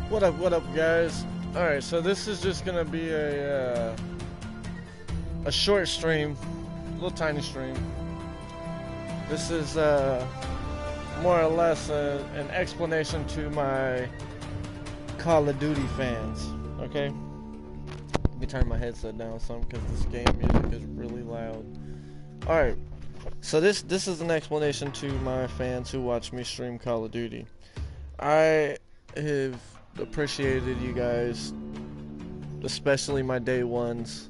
What up, guys? All right, so this is just gonna be a short stream, a little tiny stream. This is more or less an explanation to my Call of Duty fans. Okay, let me turn my headset down some because this game music is really loud. All right, so this is an explanation to my fans who watch me stream Call of Duty. I have appreciated you guys, especially my day ones.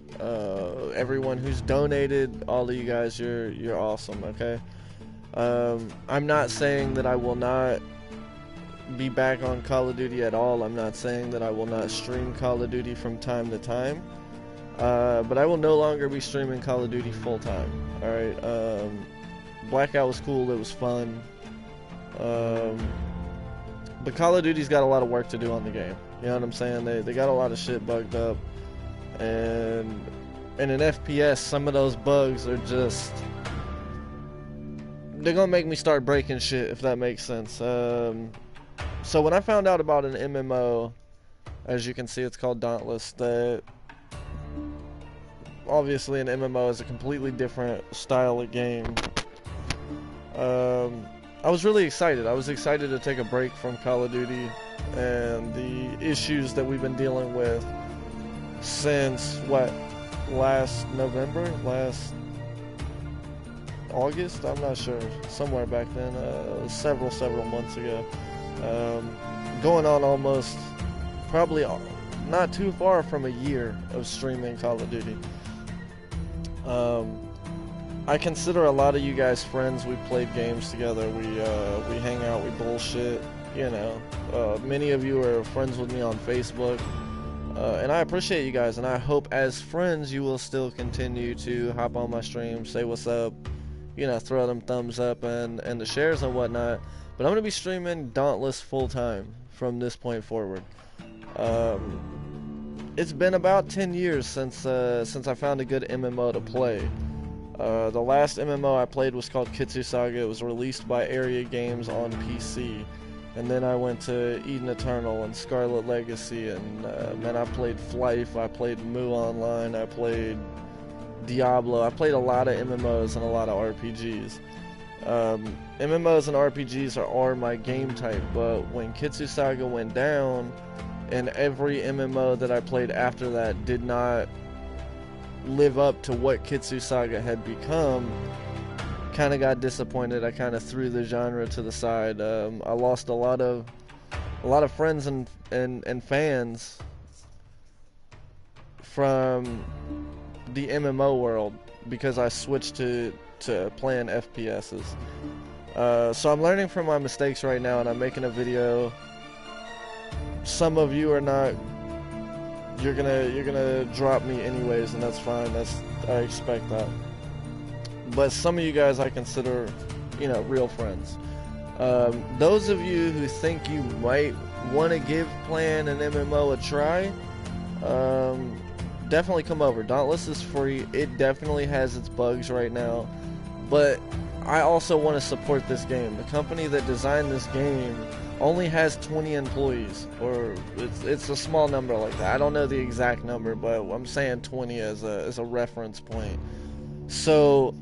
Everyone who's donated, all of you guys, you're awesome. Okay, I'm not saying that I will not be back on Call of Duty at all. I'm not saying that I will not stream Call of Duty from time to time. But I will no longer be streaming Call of Duty full time. All right. Blackout was cool. It was fun. But Call of Duty's got a lot of work to do on the game. You know what I'm saying? They got a lot of shit bugged up, and in an FPS, some of those bugs are just, they're gonna make me start breaking shit, if that makes sense. So when I found out about an MMO, as you can see, it's called Dauntless. That obviously an MMO is a completely different style of game. I was really excited. I was excited to take a break from Call of Duty and the issues that we've been dealing with since, what, last November? Last August? I'm not sure. Somewhere back then. Several months ago. Going on almost, probably not too far from a year of streaming Call of Duty. I consider a lot of you guys friends. We played games together. We hang out. We bullshit. You know, many of you are friends with me on Facebook, and I appreciate you guys. And I hope, as friends, you will still continue to hop on my stream, say what's up, you know, throw them thumbs up and the shares and whatnot. But I'm gonna be streaming Dauntless full time from this point forward. It's been about 10 years since I found a good MMO to play. The last MMO I played was called Kitsusaga. It was released by Area Games on PC. And then I went to Eden Eternal and Scarlet Legacy, and man, I played Flife, I played Mu Online, I played Diablo. I played a lot of MMOs and a lot of RPGs. MMOs and RPGs are my game type, but when Kitsusaga went down, and every MMO that I played after that did not live up to what Kitsusaga had become, kind of got disappointed. I kind of threw the genre to the side. I lost a lot of friends and fans from the MMO world because I switched to playing FPSs. So I'm learning from my mistakes right now, and I'm making a video. Some of you are not. You're gonna drop me anyways, and that's fine. I expect that. But some of you guys I consider, you know, real friends. Those of you who think you might want to give playing an MMO a try, definitely come over. Dauntless is free. It definitely has its bugs right now, but I also want to support this game. The company that designed this game only has 20 employees, or it's a small number like that. I don't know the exact number, but I'm saying 20 as a reference point. So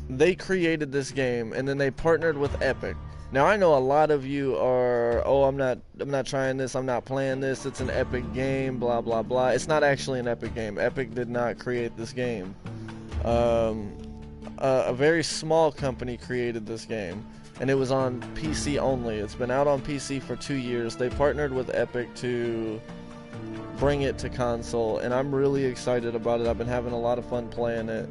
they created this game, and then they partnered with Epic. Now I know a lot of you are, oh, I'm not trying this, I'm not playing this, it's an Epic game, blah blah blah. It's not actually an Epic game. Epic did not create this game. A very small company created this game, and it was on PC only. It's been out on PC for 2 years. They partnered with Epic to bring it to console, and I'm really excited about it. I've been having a lot of fun playing it.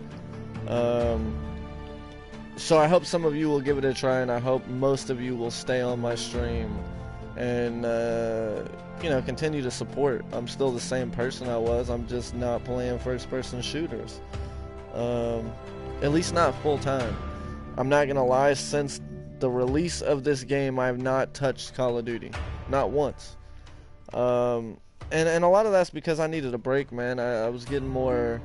So I hope some of you will give it a try, and I hope most of you will stay on my stream and you know, continue to support. I'm still the same person I was. I'm just not playing first-person shooters, at least not full-time. I'm not gonna lie, since the release of this game, I have not touched Call of Duty, not once. And a lot of that's because I needed a break, man. I was getting more,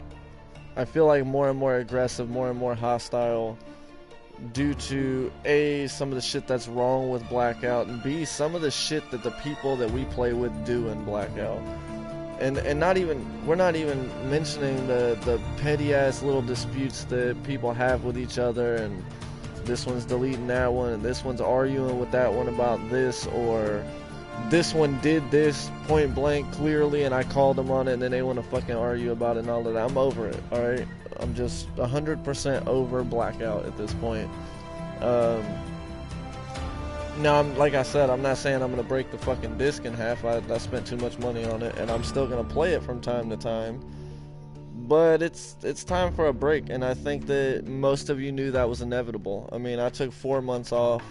I feel like more and more aggressive, more and more hostile. due to A, some of the shit that's wrong with Blackout, and B, some of the shit that the people that we play with do in Blackout. And we're not even mentioning the petty ass little disputes that people have with each other, and this one's deleting that one, and this one's arguing with that one about this, or this one did this point blank clearly and I called them on it, and then they want to fucking argue about it and all of that. I'm over it, alright? I'm just 100% over Blackout at this point. Now, like I said, I'm not saying I'm going to break the fucking disc in half. I spent too much money on it, and I'm still going to play it from time to time. But it's time for a break, and I think that most of you knew that was inevitable. I mean, I took 4 months off.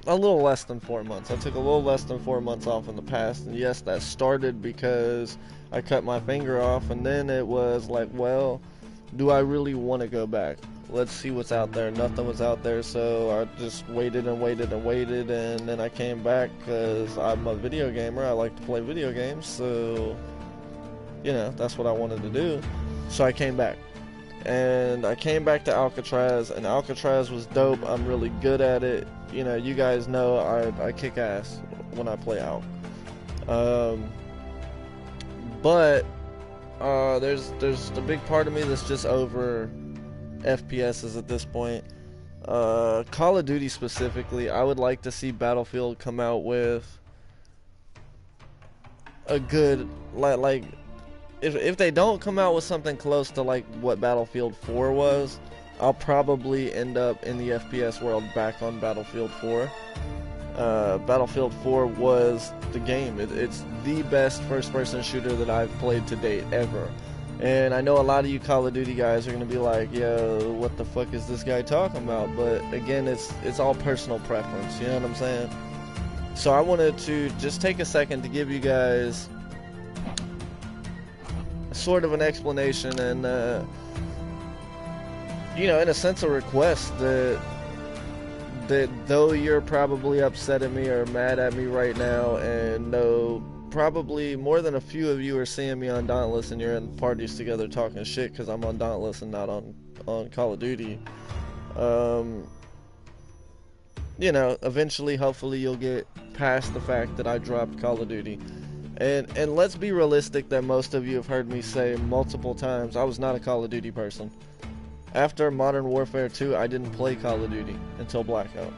A little less than 4 months. I took a little less than 4 months off in the past, and yes, that started because I cut my finger off, and then it was like, well, do I really want to go back? Let's see what's out there. Nothing was out there, so I just waited and waited and waited, and then I came back because I'm a video gamer. I like to play video games, so, you know, that's what I wanted to do. So I came back. And I came back to Alcatraz, and Alcatraz was dope. I'm really good at it. You know, you guys know I kick ass when I play Alc. But there's a big part of me that's just over FPSs at this point. Call of Duty specifically, I would like to see Battlefield come out with a good, like if they don't come out with something close to like what Battlefield 4 was, I'll probably end up in the FPS world back on Battlefield 4. Battlefield 4 was the game. It's the best first-person shooter that I've played to date, ever. And I know a lot of you Call of Duty guys are going to be like, yo, what the fuck is this guy talking about? But again, it's all personal preference, you know what I'm saying? So I wanted to just take a second to give you guys sort of an explanation and, you know, in a sense, a request that though you're probably upset at me or mad at me right now, and no, probably more than a few of you are seeing me on Dauntless and you're in parties together talking shit because I'm on Dauntless and not on Call of Duty. You know, eventually, hopefully, you'll get past the fact that I dropped Call of Duty. And let's be realistic that most of you have heard me say multiple times, I was not a Call of Duty person. After Modern Warfare 2, I didn't play Call of Duty until Blackout.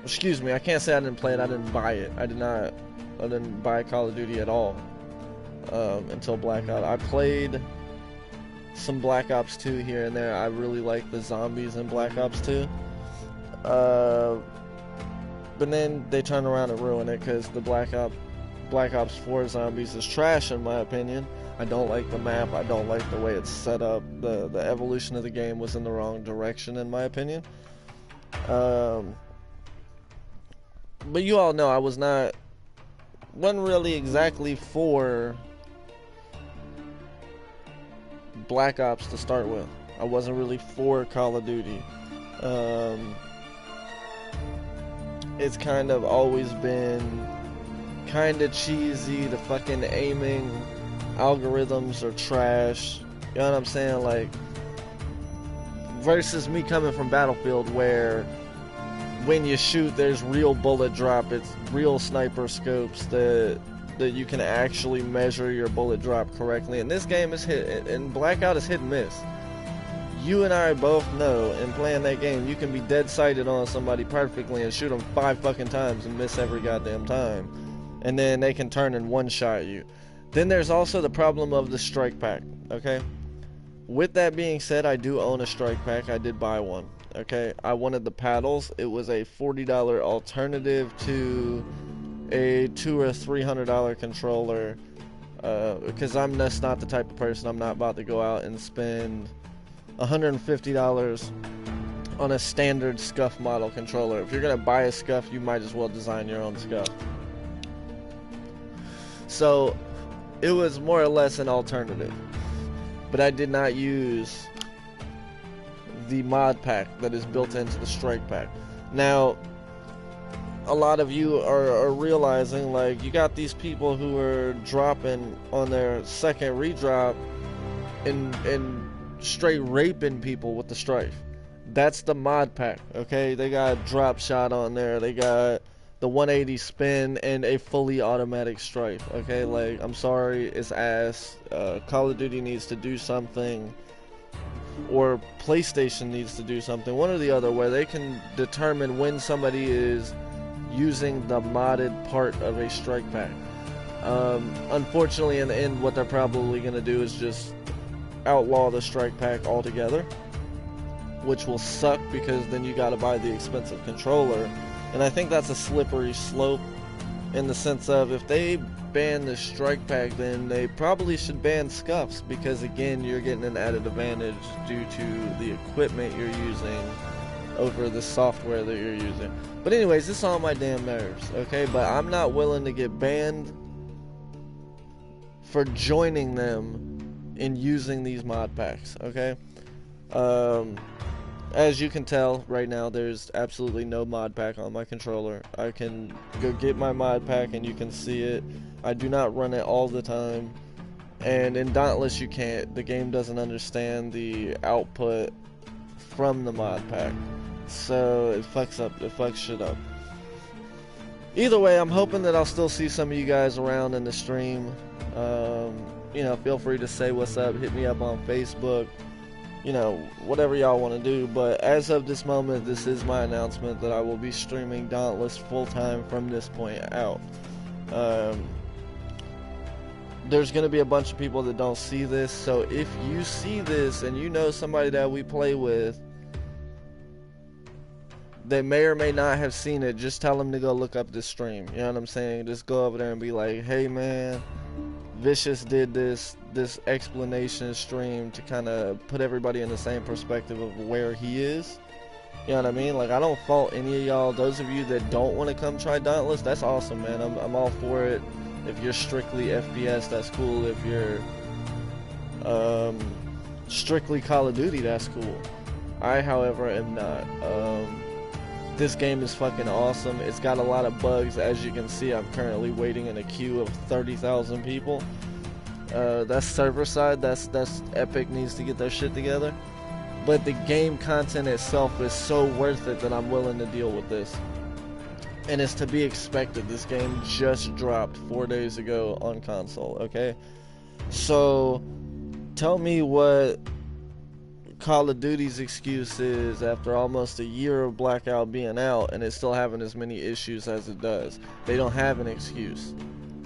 Excuse me, I can't say I didn't play it, I didn't buy it. I didn't buy Call of Duty at all until Blackout. I played some Black Ops 2 here and there. I really like the zombies in Black Ops 2. But then they turn around and ruin it because the Black Ops 4 zombies is trash in my opinion. I don't like the map. I don't like the way it's set up. The evolution of the game was in the wrong direction in my opinion. But you all know I wasn't really exactly for Black Ops to start with. I wasn't really for Call of Duty. It's kind of always been kind of cheesy. The fucking aiming algorithms are trash. You know what I'm saying? Like, versus me coming from Battlefield where when you shoot there's real bullet drop, it's real sniper scopes that you can actually measure your bullet drop correctly. And this game is and Blackout is hit and miss. You and I both know in playing that game you can be dead sighted on somebody perfectly and shoot them 5 fucking times and miss every goddamn time, and then they can turn and one-shot you. Then there's also the problem of the strike pack, okay? With that being said, I do own a strike pack. I did buy one, okay? I wanted the paddles. It was a $40 alternative to a $200 or $300 controller, because I'm just not the type of person. I'm not about to go out and spend $150 on a standard SCUF model controller. If you're gonna buy a SCUF, you might as well design your own SCUF. So it was more or less an alternative, but I did not use the mod pack that is built into the strike pack. Now, a lot of you are realizing, like, you got these people who are dropping on their second redrop and straight raping people with the Strife. That's the mod pack, okay? They got drop shot on there. They got the 180 spin and a fully automatic Strife, okay? Like, I'm sorry, it's ass. Call of Duty needs to do something, or PlayStation needs to do something, one or the other, where they can determine when somebody is using the modded part of a strike pack. Unfortunately, in the end, what they're probably going to do is just outlaw the strike pack altogether, which will suck because then you got to buy the expensive controller. And I think that's a slippery slope, in the sense of, if they ban the strike pack, then they probably should ban scuffs, because again, you're getting an added advantage due to the equipment you're using over the software that you're using. But anyways, this is on my damn nerves, okay? But I'm not willing to get banned for joining them in using these mod packs, okay? As you can tell right now, there's absolutely no mod pack on my controller. I can go get my mod pack and you can see it. I do not run it all the time, and in Dauntless you can't. The game doesn't understand the output from the mod pack, so it fucks shit up. Either way, I'm hoping that I'll still see some of you guys around in the stream. You know, feel free to say what's up, hit me up on Facebook, you know, whatever y'all want to do. But as of this moment, this is my announcement that I will be streaming Dauntless full-time from this point out. There's going to be a bunch of people that don't see this, so if you see this and you know somebody that we play with that may or may not have seen it, just tell them to go look up this stream. You know what I'm saying? Just go over there and be like, hey man, Vicious did this explanation stream to kind of put everybody in the same perspective of where he is. You know what I mean? Like, I don't fault any of y'all. Those of you that don't want to come try Dauntless, that's awesome, man. I'm all for it. If you're strictly FPS, that's cool. If you're strictly Call of Duty, that's cool. I, however, am not. This game is fucking awesome. It's got a lot of bugs. As you can see, I'm currently waiting in a queue of 30,000 people. That's server side. That's Epic needs to get their shit together. But the game content itself is so worth it that I'm willing to deal with this. And it's to be expected. This game just dropped 4 days ago on console, okay? So, tell me what Call of Duty's excuse is after almost a year of Blackout being out and it's still having as many issues as it does. They don't have an excuse,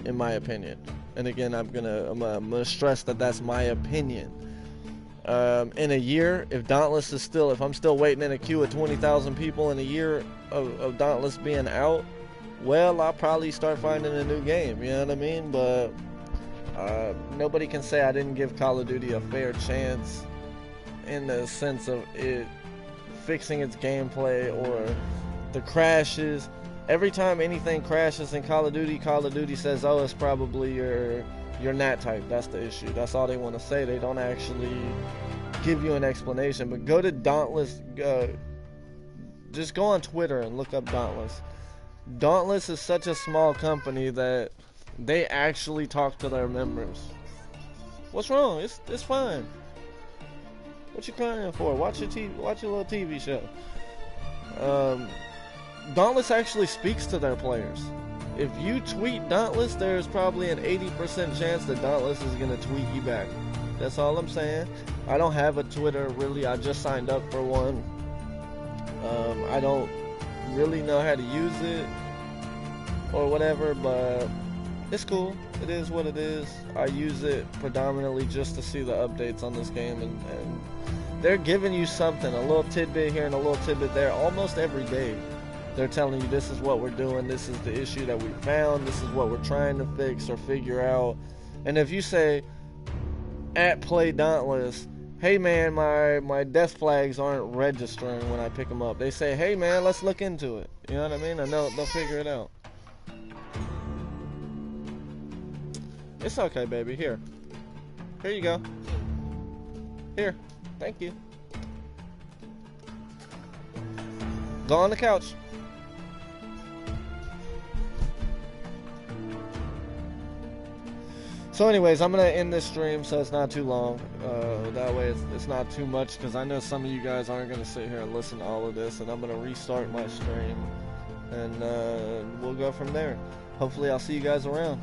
in my opinion. And again, I'm gonna stress that that's my opinion. In a year, if Dauntless is still, if I'm still waiting in a queue of 20,000 people in a year of Dauntless being out, well, I'll probably start finding a new game, you know what I mean? But nobody can say I didn't give Call of Duty a fair chance in the sense of it fixing its gameplay or the crashes. Every time anything crashes in Call of Duty says, oh, it's probably your NAT type. That's the issue. That's all they want to say. They don't actually give you an explanation. But go to Dauntless. Just go on Twitter and look up Dauntless. Dauntless is such a small company that they actually talk to their members. What's wrong? It's fine. What you crying for? Watch your little TV show. Dauntless actually speaks to their players. If you tweet Dauntless, there's probably an 80% chance that Dauntless is going to tweet you back. That's all I'm saying. I don't have a Twitter, really. I just signed up for one. I don't really know how to use it or whatever, but it's cool. It is what it is. I use it predominantly just to see the updates on this game, and they're giving you something, a little tidbit here and a little tidbit there, almost every day. They're telling you this is what we're doing, this is the issue that we found, this is what we're trying to fix or figure out. And if you say, at Play Dauntless, hey man, my death flags aren't registering when I pick them up. They say, hey man, let's look into it. You know what I mean? And they'll figure it out. It's okay, baby. Here you go. Here. Thank you. Go on the couch. So anyways, I'm going to end this stream so it's not too long. That way it's not too much, because I know some of you guys aren't going to sit here and listen to all of this, and I'm going to restart my stream, and we'll go from there. Hopefully I'll see you guys around.